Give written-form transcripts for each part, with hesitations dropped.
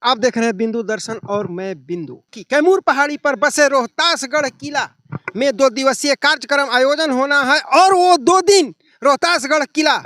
आप देख रहे हैं बिंदु दर्शन और मैं बिंदु की कैमूर पहाड़ी पर बसे रोहतासगढ़ किला में 2 दिवसीय कार्यक्रम आयोजन होना है और वो 2 दिन रोहतासगढ़ किला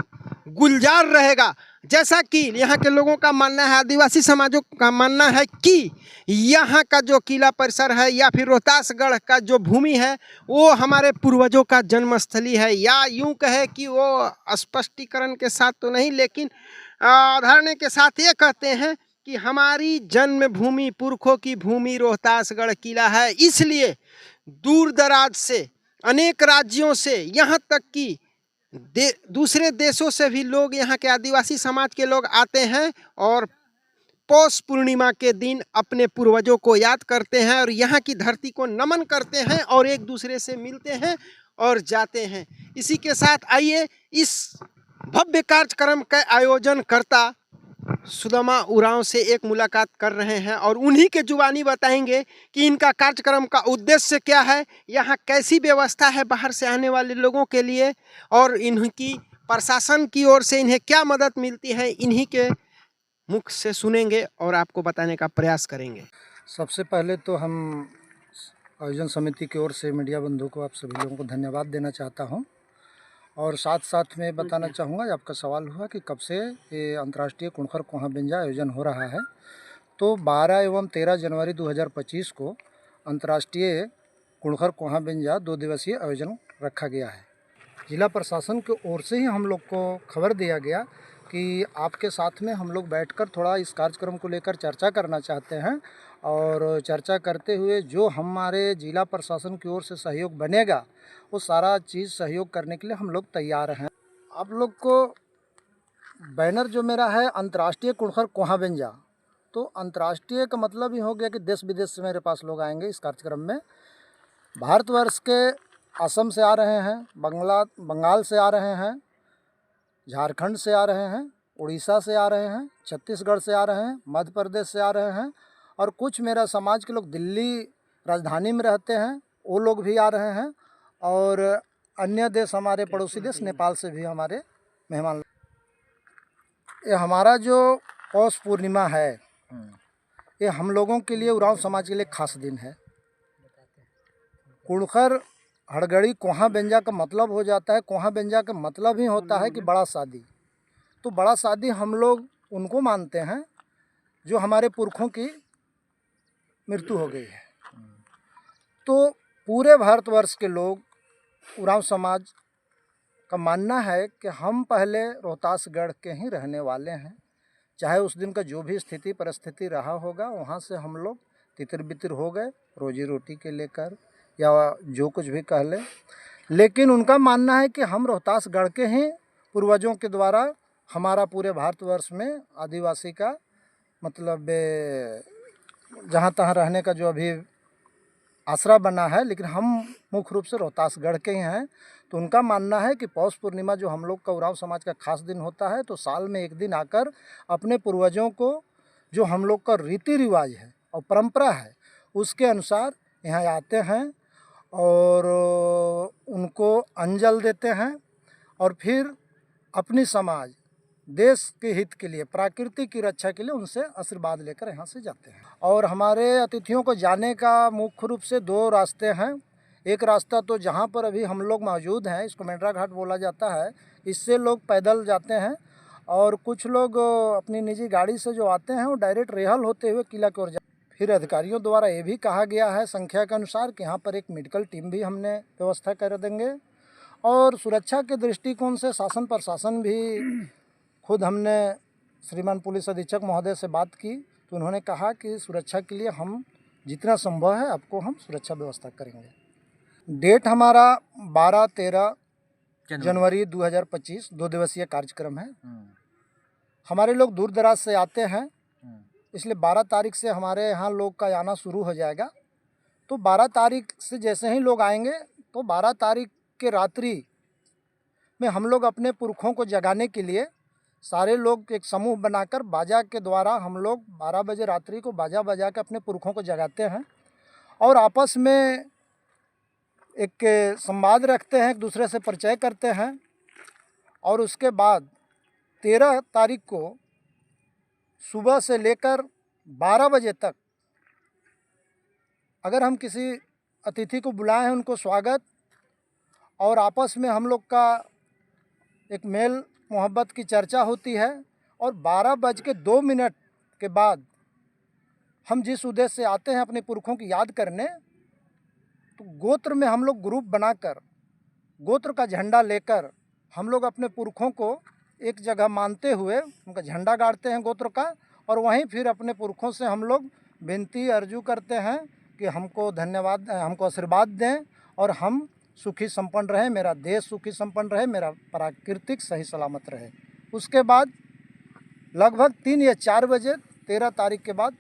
गुलजार रहेगा। जैसा कि यहाँ के लोगों का मानना है, आदिवासी समाजों का मानना है कि यहाँ का जो किला परिसर है या फिर रोहतासगढ़ का जो भूमि है वो हमारे पूर्वजों का जन्मस्थली है, या यूं कहे कि वो स्पष्टीकरण के साथ तो नहीं लेकिन उदाहरण के साथ ये कहते हैं कि हमारी जन्मभूमि, पुरखों की भूमि रोहतासगढ़ किला है। इसलिए दूर दराज से, अनेक राज्यों से, यहाँ तक कि दूसरे देशों से भी लोग, यहाँ के आदिवासी समाज के लोग आते हैं और पौष पूर्णिमा के दिन अपने पूर्वजों को याद करते हैं और यहाँ की धरती को नमन करते हैं और एक दूसरे से मिलते हैं और जाते हैं। इसी के साथ आइए इस भव्य कार्यक्रम का आयोजन करता सुदामा उरांव से एक मुलाकात कर रहे हैं और उन्हीं के जुबानी बताएंगे कि इनका कार्यक्रम का उद्देश्य क्या है, यहाँ कैसी व्यवस्था है बाहर से आने वाले लोगों के लिए और इनकी प्रशासन की ओर से इन्हें क्या मदद मिलती है। इन्हीं के मुख से सुनेंगे और आपको बताने का प्रयास करेंगे। सबसे पहले तो हम आयोजन समिति की ओर से मीडिया बंधु को, आप सभी लोगों को धन्यवाद देना चाहता हूं और साथ साथ में बताना चाहूँगा, आपका सवाल हुआ कि कब से ये अंतर्राष्ट्रीय कुणखर कोहा बेंजा आयोजन हो रहा है। तो 12 एवं 13 जनवरी 2025 को अंतर्राष्ट्रीय कुणखर कोहा बेंजा 2 दिवसीय आयोजन रखा गया है। जिला प्रशासन की ओर से ही हम लोग को खबर दिया गया कि आपके साथ में हम लोग बैठकर थोड़ा इस कार्यक्रम को लेकर चर्चा करना चाहते हैं और चर्चा करते हुए जो हमारे जिला प्रशासन की ओर से सहयोग बनेगा वो सारा चीज़ सहयोग करने के लिए हम लोग तैयार हैं। आप लोग को बैनर जो मेरा है अंतर्राष्ट्रीय कुणखर कोहा बेंजा, तो अंतर्राष्ट्रीय का मतलब ही हो गया कि देश विदेश से मेरे पास लोग आएंगे इस कार्यक्रम में। भारतवर्ष के असम से आ रहे हैं, बंगाल से आ रहे हैं, झारखंड से आ रहे हैं, उड़ीसा से आ रहे हैं, छत्तीसगढ़ से आ रहे हैं, मध्य प्रदेश से आ रहे हैं और कुछ मेरा समाज के लोग दिल्ली राजधानी में रहते हैं, वो लोग भी आ रहे हैं और अन्य देश, हमारे पड़ोसी देश नेपाल से भी हमारे मेहमान। ये हमारा जो पौष पूर्णिमा है ये हम लोगों के लिए, उरांव समाज के लिए खास दिन है। कुणखर हड़गड़ी कोहा बेंजा का मतलब हो जाता है, कोहा बेंजा का मतलब ही होता है कि बड़ा शादी। तो बड़ा शादी हम लोग उनको मानते हैं जो हमारे पुरखों की मृत्यु हो गई है। तो पूरे भारतवर्ष के लोग, उरांव समाज का मानना है कि हम पहले रोहतासगढ़ के ही रहने वाले हैं। चाहे उस दिन का जो भी स्थिति परिस्थिति रहा होगा, वहाँ से हम लोग तितर बितर हो गए रोजी रोटी के लेकर या जो कुछ भी कह लें, लेकिन उनका मानना है कि हम रोहतासगढ़ के ही पूर्वजों के द्वारा हमारा पूरे भारतवर्ष में आदिवासी का मतलब जहाँ तहाँ रहने का जो अभी आसरा बना है, लेकिन हम मुख्य रूप से रोहतासगढ़ के ही हैं। तो उनका मानना है कि पौष पूर्णिमा जो हम लोग का उरांव समाज का खास दिन होता है, तो साल में एक दिन आकर अपने पूर्वजों को जो हम लोग का रीति रिवाज है और परंपरा है उसके अनुसार यहाँ आते हैं और उनको अंजल देते हैं और फिर अपनी समाज, देश के हित के लिए, प्रकृति की रक्षा के लिए उनसे आशीर्वाद लेकर यहाँ से जाते हैं। और हमारे अतिथियों को जाने का मुख्य रूप से 2 रास्ते हैं। एक रास्ता तो जहाँ पर अभी हम लोग मौजूद हैं, इसको मेंढरा घाट बोला जाता है, इससे लोग पैदल जाते हैं और कुछ लोग अपनी निजी गाड़ी से जो आते हैं वो डायरेक्ट रेहल होते हुए किला की ओर जाते हैं। फिर अधिकारियों द्वारा ये भी कहा गया है संख्या के अनुसार कि यहाँ पर एक मेडिकल टीम भी हमने व्यवस्था कर देंगे और सुरक्षा के दृष्टिकोण से शासन प्रशासन भी, खुद हमने श्रीमान पुलिस अधीक्षक महोदय से बात की तो उन्होंने कहा कि सुरक्षा के लिए हम जितना संभव है आपको हम सुरक्षा व्यवस्था करेंगे। डेट हमारा 12-13 जनवरी 2025 2 दिवसीय कार्यक्रम है। हमारे लोग दूर दराज से आते हैं, इसलिए 12 तारीख से हमारे यहाँ लोग का आना शुरू हो जाएगा। तो 12 तारीख से जैसे ही लोग आएंगे तो 12 तारीख के रात्रि में हम लोग अपने पुरखों को जगाने के लिए सारे लोग एक समूह बनाकर बाजा के द्वारा हम लोग 12 बजे रात्रि को बाजा बजा के अपने पुरखों को जगाते हैं और आपस में एक संवाद रखते हैं, एक दूसरे से परिचय करते हैं और उसके बाद 13 तारीख को सुबह से लेकर 12 बजे तक अगर हम किसी अतिथि को बुलाए हैं, उनको स्वागत और आपस में हम लोग का एक मेल मोहब्बत की चर्चा होती है। और 12:02 के बाद हम जिस उद्देश्य से आते हैं अपने पुरखों की याद करने, तो गोत्र में हम लोग ग्रुप बनाकर गोत्र का झंडा लेकर हम लोग अपने पुरखों को एक जगह मानते हुए उनका झंडा गाड़ते हैं गोत्र का, और वहीं फिर अपने पुरखों से हम लोग विनती अर्जू करते हैं कि हमको धन्यवाद, हमको आशीर्वाद दें और हम सुखी संपन्न रहे, मेरा देश सुखी संपन्न रहे, मेरा प्राकृतिक सही सलामत रहे। उसके बाद लगभग 3 या 4 बजे 13 तारीख के बाद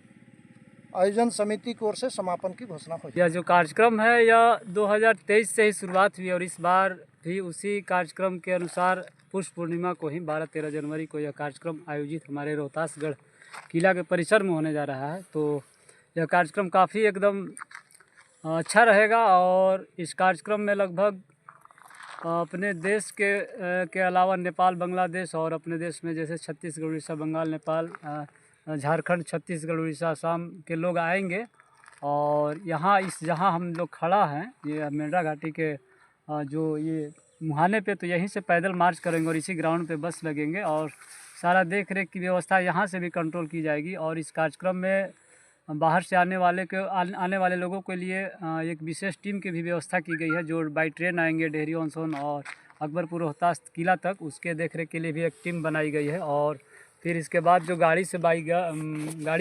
आयोजन समिति की ओर से समापन की घोषणा हो जाएगी। यह जो कार्यक्रम है यह 2023 से ही शुरुआत हुई और इस बार भी उसी कार्यक्रम के अनुसार पुष्प पूर्णिमा को ही 12-13 जनवरी को यह कार्यक्रम आयोजित हमारे रोहतासगढ़ किला के परिसर में होने जा रहा है। तो यह कार्यक्रम काफ़ी एकदम अच्छा रहेगा और इस कार्यक्रम में लगभग अपने देश के अलावा नेपाल, बांग्लादेश और अपने देश में जैसे छत्तीसगढ़, उड़ीसा, बंगाल, नेपाल, झारखंड, छत्तीसगढ़, उड़ीसा, असम के लोग आएंगे। और यहाँ जहाँ हम लोग खड़ा हैं ये मेंढरा घाटी के जो ये मुहाने पे, तो यहीं से पैदल मार्च करेंगे और इसी ग्राउंड पे बस लगेंगे और सारा देख रेख की व्यवस्था यहाँ से भी कंट्रोल की जाएगी। और इस कार्यक्रम में बाहर से आने वाले लोगों के लिए एक विशेष टीम की भी व्यवस्था की गई है जो बाई ट्रेन आएंगे डेहरी ऑन सोन और अकबरपुर रोहतास किला तक, उसके देख रेख के लिए भी एक टीम बनाई गई है। और फिर इसके बाद जो गाड़ी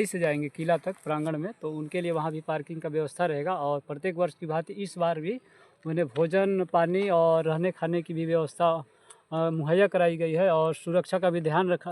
से जाएंगे किला तक प्रांगण में, तो उनके लिए वहाँ भी पार्किंग का व्यवस्था रहेगा। और प्रत्येक वर्ष की भांति इस बार भी उन्हें भोजन, पानी और रहने खाने की भी व्यवस्था मुहैया कराई गई है और सुरक्षा का भी ध्यान रखा